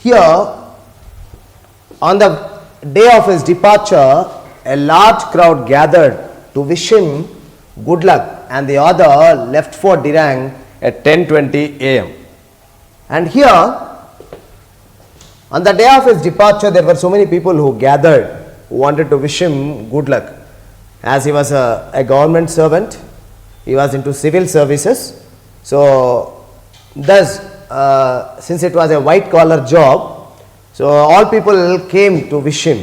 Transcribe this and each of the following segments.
Here, on the day of his departure, a large crowd gathered to wish him good luck, and the author left for Dirang at 10:20 a.m. And here, on the day of his departure, there were so many people who gathered who wanted to wish him good luck. As he was a government servant, he was into civil services. So, thus, since it was a white collar job, so all people came to wish him,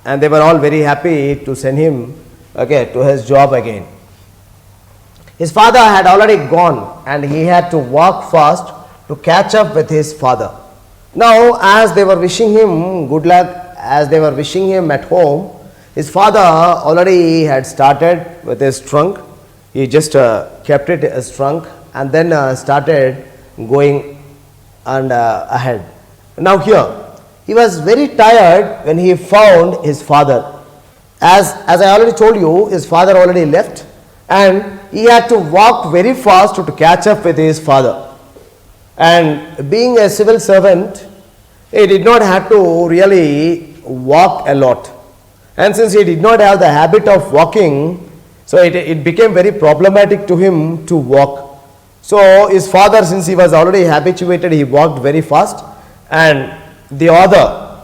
and they were all very happy to send him to his job again. His father had already gone, and he had to walk fast to catch up with his father. Now, as they were wishing him good luck, as they were wishing him at home, his father already had started with his trunk. He just kept it as trunk and then started going and ahead. Now here, he was very tired when he found his father. As I already told you, his father already left, and he had to walk very fast to catch up with his father. And being a civil servant, he did not have to really walk a lot. And since he did not have the habit of walking, so it became very problematic to him to walk. So his father, since he was already habituated, he walked very fast, and the other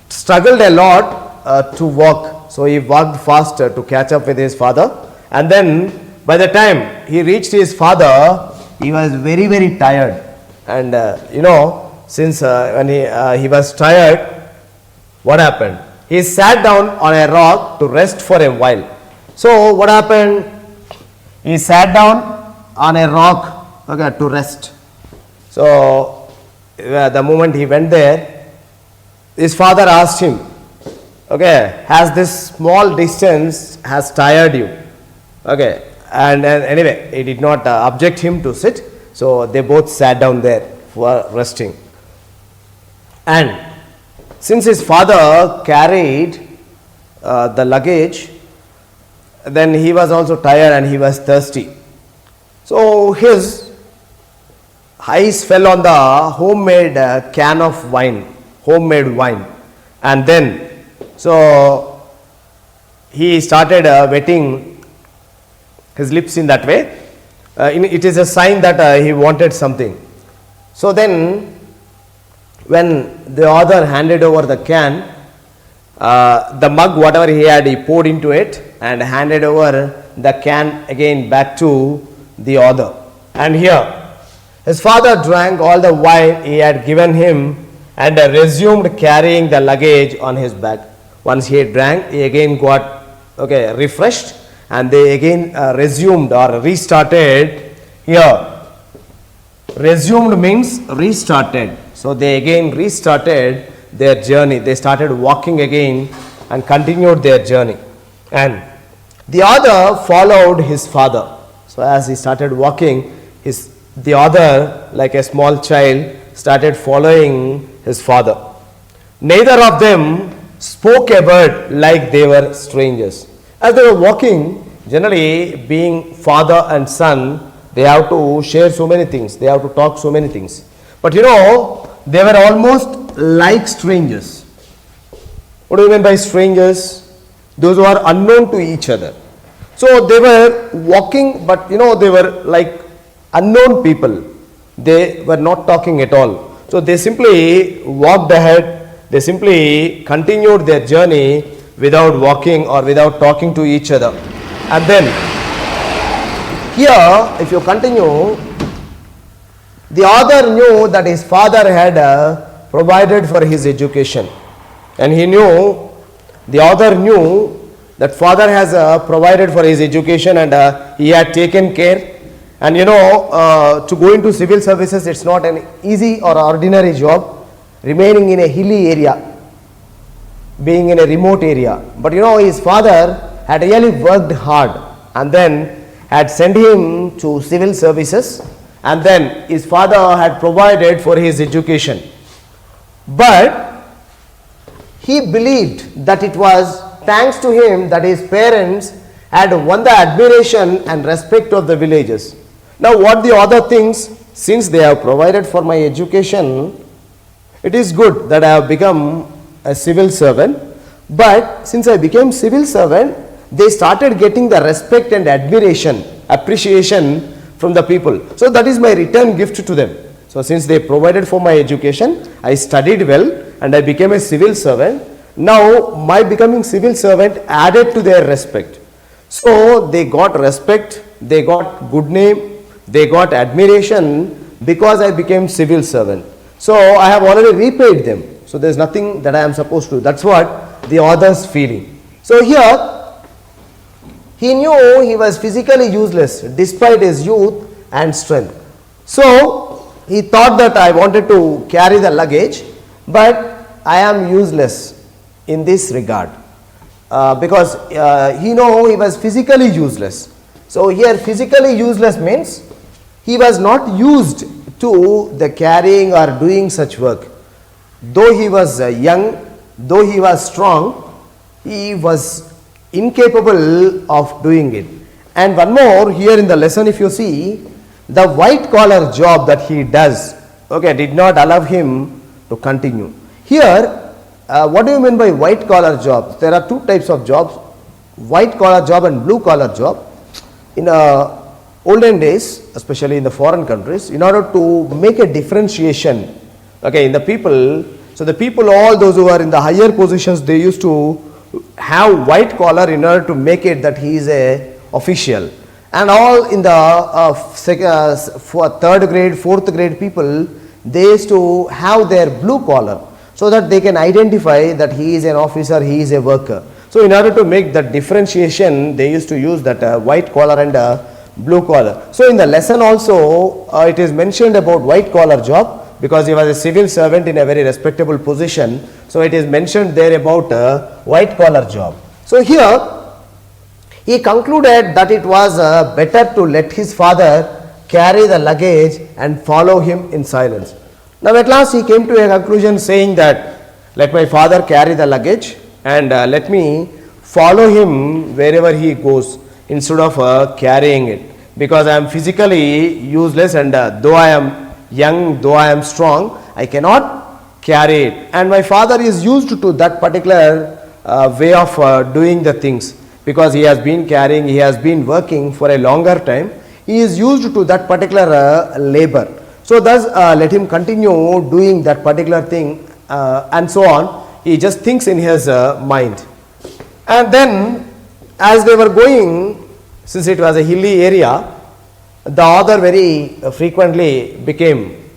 struggled a lot to walk. So he walked faster to catch up with his father, and then by the time he reached his father, he was very, very tired. And since when he was tired, what happened? He sat down on a rock to rest for a while. So what happened? He sat down on a rock to rest. So the moment he went there, his father asked him, has this small distance has tired you? And anyway, he did not object him to sit. So they both sat down there for resting. And since his father carried the luggage, then he was also tired and he was thirsty. So his eyes fell on the homemade can of wine, homemade wine. And then, so he started wetting his lips in that way. It is a sign that he wanted something. So then, when the author handed over the can, the mug, whatever he had, he poured into it and handed over the can again back to the author. And here, his father drank all the wine he had given him and resumed carrying the luggage on his back. Once he drank, he again got refreshed, and they again resumed or restarted. Here, resumed means restarted. So they again restarted their journey. They started walking again and continued their journey. And the other followed his father. So as he started walking, the other, like a small child, started following his father. Neither of them spoke a word, like they were strangers. As they were walking, generally being father and son, they have to share so many things. They have to talk so many things. But they were almost like strangers. What do you mean by strangers? Those who are unknown to each other. So they were walking, but they were like unknown people. They were not talking at all. So they simply walked ahead. They simply continued their journey without walking or without talking to each other. And then here, if you continue, the author knew that his father had provided for his education, and the author knew that father has provided for his education, and he had taken care. And to go into civil services, it's not an easy or ordinary job, remaining in a hilly area, being in a remote area. But his father had really worked hard, and then had sent him to civil services, and then his father had provided for his education. But he believed that it was thanks to him that his parents had won the admiration and respect of the villagers. Now what the author thinks, since they have provided for my education, It is good that I have become a civil servant, but since I became civil servant, they started getting the respect and admiration, appreciation from the people. So that is my return gift to them. So since they provided for my education, I studied well and I became a civil servant. Now my becoming civil servant added to their respect. So they got respect, they got good name, they got admiration because I became civil servant. So I have already repaid them. So there is nothing that I am supposed to do. That's what the author's feeling. So here he knew he was physically useless despite his youth and strength. So he thought that I wanted to carry the luggage, but I am useless in this regard because he was physically useless. So here physically useless means he was not used to the carrying or doing such work. Though he was young, though he was strong, he was incapable of doing it. And one more here in the lesson, if you see, the white collar job that he does, did not allow him to continue. Here, what do you mean by white collar jobs? There are two types of jobs, white collar job and blue collar job. In olden days, especially in the foreign countries, in order to make a differentiation in the people, so the people, all those who are in the higher positions, they used to have white collar in order to make it that he is a official, and all in the for third grade, fourth grade people, they used to have their blue collar so that they can identify that he is an officer, he is a worker. So in order to make that differentiation, they used to use that white collar and blue collar. So in the lesson also it is mentioned about white collar job because he was a civil servant in a very respectable position. So it is mentioned there about white collar job. So here he concluded that it was better to let his father carry the luggage and follow him in silence. Now at last he came to a conclusion saying that let my father carry the luggage and let me follow him wherever he goes instead of carrying it, because I am physically useless and though I am young, though I am strong, I cannot carry it, and my father is used to that particular way of doing the things because he has been carrying, he has been working for a longer time, he is used to that particular labor. So thus let him continue doing that particular thing and so on. He just thinks in his mind. And then as they were going, since it was a hilly area, the author very frequently became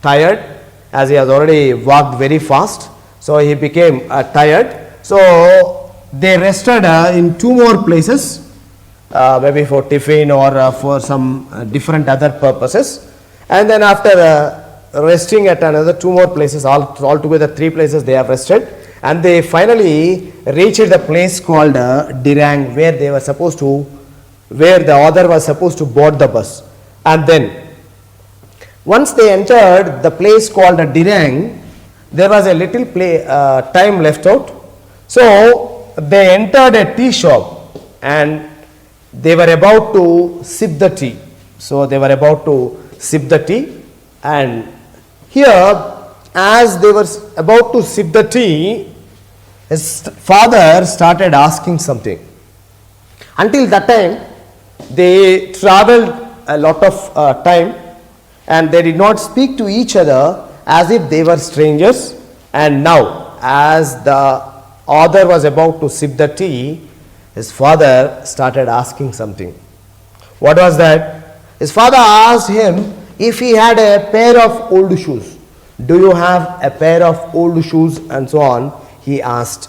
tired as he has already walked very fast. So he became tired. So they rested in two more places, maybe for tiffin or for some different other purposes. And then after resting at another two more places, altogether three places they have rested, and they finally reached the place called Dirang, where they were supposed to, where the author was supposed to board the bus. And then once they entered the place called Dirang, there was a little time left out. So they entered a tea shop and they were about to sip the tea. So they were about to sip the tea, and here as they were about to sip the tea, his father started asking something. Until that time they traveled a lot of time and they did not speak to each other as if they were strangers, and now as the author was about to sip the tea, his father started asking something. What was that? His father asked him if he had a pair of old shoes. Do you have a pair of old shoes? And so on, he asked.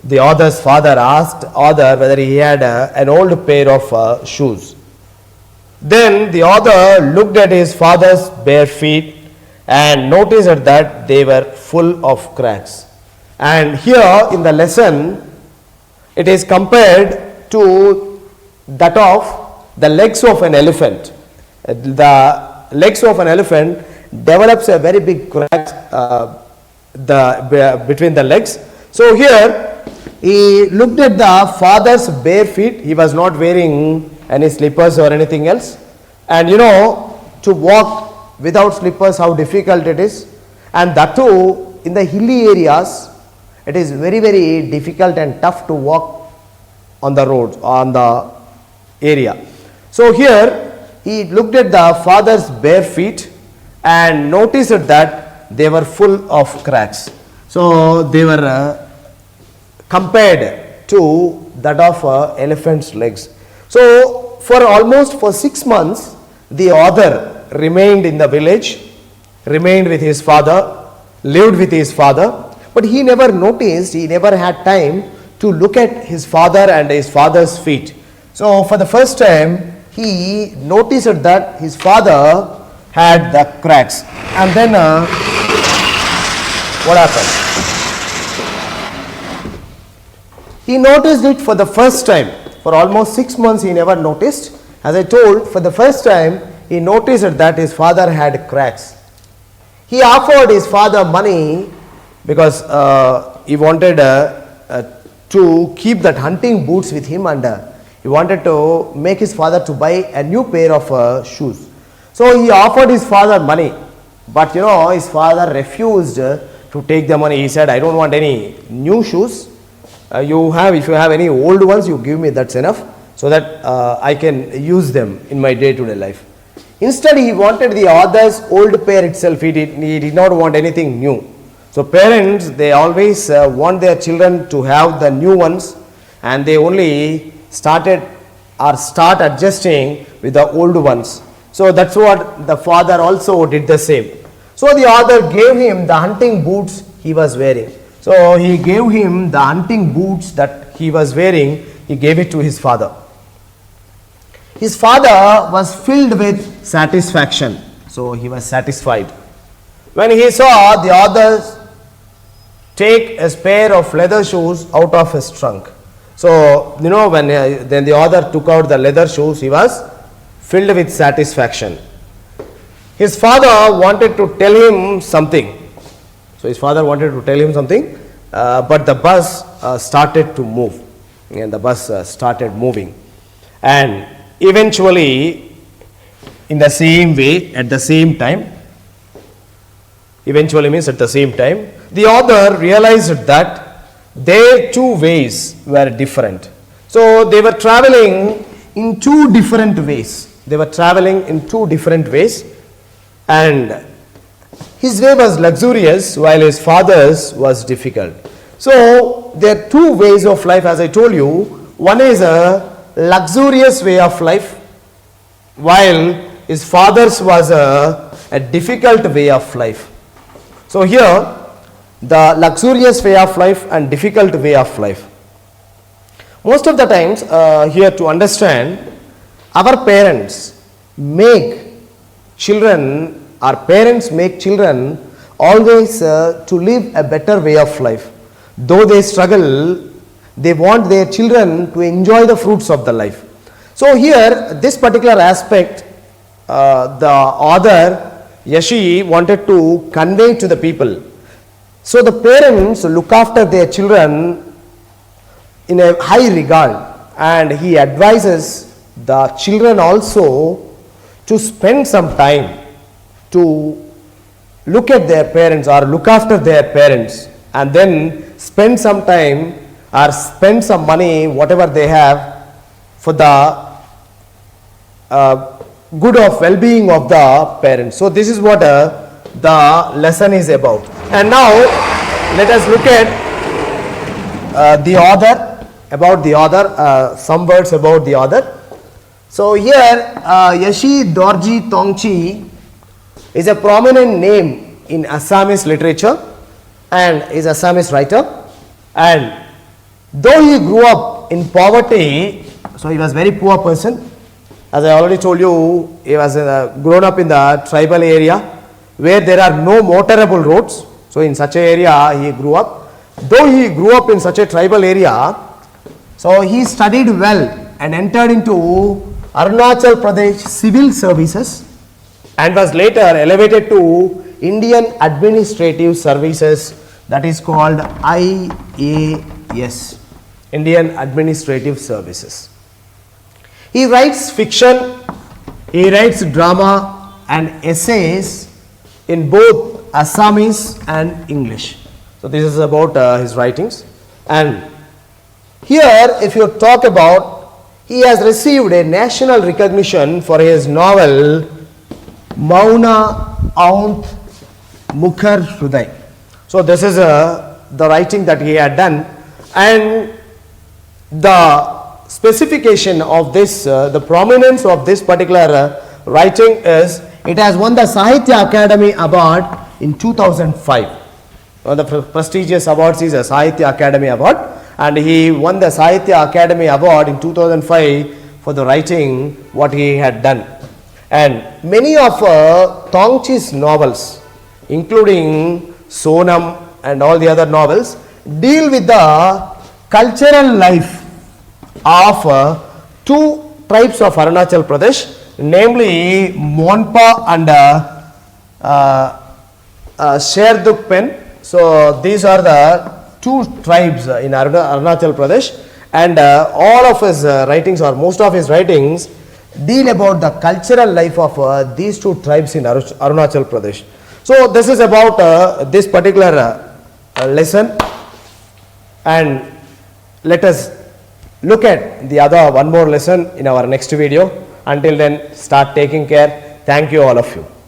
The author's father asked author whether he had an old pair of shoes. Then the author looked at his father's bare feet and noticed that they were full of cracks. And here in the lesson, it is compared to that of the legs of an elephant. The legs of an elephant develops a very big crack between the legs. So here he looked at the father's bare feet. He was not wearing any slippers or anything else, and to walk without slippers, how difficult it is, and that too in the hilly areas. It is very, very difficult and tough to walk on the roads, on the area. So here he looked at the father's bare feet and noticed that they were full of cracks. So they were compared to that of elephant's legs. So for 6 months the author remained in the village, remained with his father, lived with his father, but he never noticed, he never had time to look at his father and his father's feet. So for the first time he noticed that his father had the cracks, and then what happened? He noticed it for the first time. For almost 6 months he never noticed. As I told, for the first time he noticed that his father had cracks. He offered his father money because he wanted to keep that hunting boots with him, and he wanted to make his father to buy a new pair of shoes. So he offered his father money, but his father refused to take the money. He said, I don't want any new shoes. If you have any old ones, you give me, that's enough, so that I can use them in my day-to-day life. Instead, he wanted the other's old pair itself. He did not want anything new. So parents, they always want their children to have the new ones, and they only start adjusting with the old ones. So that's what the father also did the same. So the author gave him the hunting boots he was wearing. So he gave him the hunting boots that he was wearing, he gave it to his father. His father was filled with satisfaction. So he was satisfied. When he saw the author take a pair of leather shoes out of his trunk. So, when then the author took out the leather shoes, he was filled with satisfaction. His father wanted to tell him something. So his father wanted to tell him something, but the bus started to move, and the bus started moving, and eventually, in the same way, at the same time, eventually means at the same time, the author realized that their two ways were different. So they were traveling in two different ways. And his way was luxurious while his father's was difficult. So there are two ways of life, as I told you. One is a luxurious way of life, while his father's was a difficult way of life. So here, the luxurious way of life and difficult way of life. Most of the times, here to understand, our parents make children always to live a better way of life. Though they struggle, they want their children to enjoy the fruits of the life. So here, this particular aspect, the author Yashi wanted to convey to the people. So the parents look after their children in a high regard, and he advises the children also to spend some time to look at their parents or look after their parents, and then spend some time or spend some money, whatever they have, for the good of well-being of the parents. So this is what the lesson is about. And now let us look at the author, some words about the author. So here Yashi Dorji Tongchi is a prominent name in Assamese literature and is an Assamese writer, and though he grew up in poverty, so he was a very poor person. As I already told you, he was grown up in the tribal area where there are no motorable roads. So in such an area he grew up. Though he grew up in such a tribal area, so he studied well and entered into Arunachal Pradesh civil services, and was later elevated to Indian Administrative Services, that is called IAS, Indian Administrative Services. He writes fiction, he writes drama and essays in both Assamese and English. So this is about his writings. And here if you talk about, he has received a national recognition for his novel Mauna Aunt Mukhar Hruday. So this is the writing that he had done, and the specification of this, the prominence of this particular writing is, it has won the Sahitya Academy Award in 2005. One of the prestigious awards is a Sahitya Academy Award, and he won the Sahitya Academy Award in 2005 for the writing what he had done. And many of Tongchi's novels, including Sonam and all the other novels, deal with the cultural life of two tribes of Arunachal Pradesh, namely Monpa and Sherdukpen. So these are the two tribes in Arunachal Pradesh, and all of his writings, or most of his writings, deal about the cultural life of these two tribes in Arunachal Pradesh. So this is about this particular lesson, and let us look at the other one more lesson in our next video. Until then, start taking care. Thank you all of you.